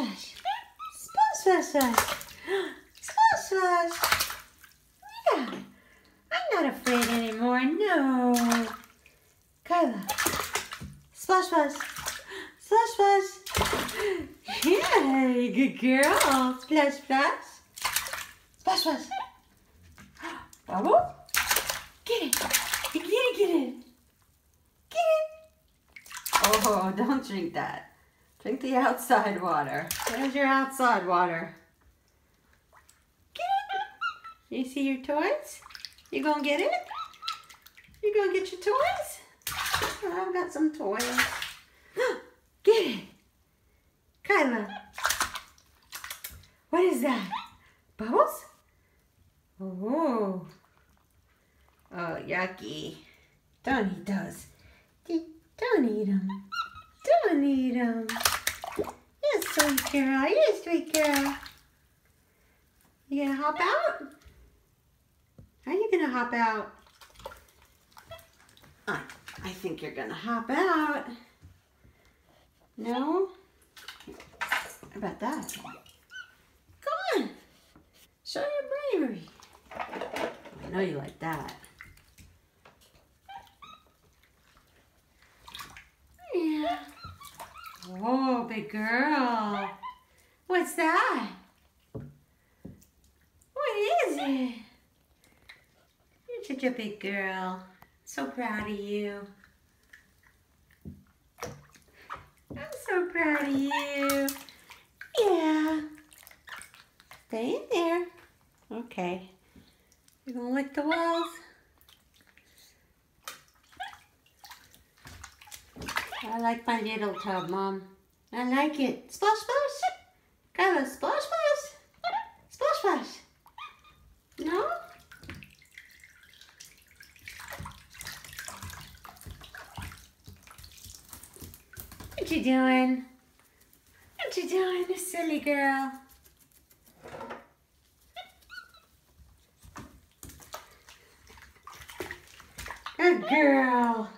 splash. Splash, splash, splash. Splash, splash. Yeah. I'm not afraid anymore. No. Kyla. Splash, splash. Splash, splash. Yay, good girl. Splash, splash. Splash, splash. Bubble. Get it. Get it, get it. Get it. Oh, don't drink that. Drink the outside water. There's your outside water. Get it. You see your toys? You gonna get it? You gonna get your toys? Oh, I've got some toys. Get it. Kyla. What is that? Bubbles? Oh. Oh, yucky. Don't eat those. Don't eat them. Don't eat them. You're a sweet girl. You're a sweet girl. You gonna hop out? Are you gonna hop out? I think you're gonna hop out. No? How about that? Come on. Show your bravery. I know you like that. Yeah. Whoa, big girl. What's that? What is it? You're such a big girl. So proud of you. I'm so proud of you. Yeah. Stay in there. Okay. You gonna lick the walls? I like my little tub, Mom. I like it. Splash, splash. Kyla, splash, splash. Splash, splash. No? What you doing? What you doing, this silly girl? Good girl.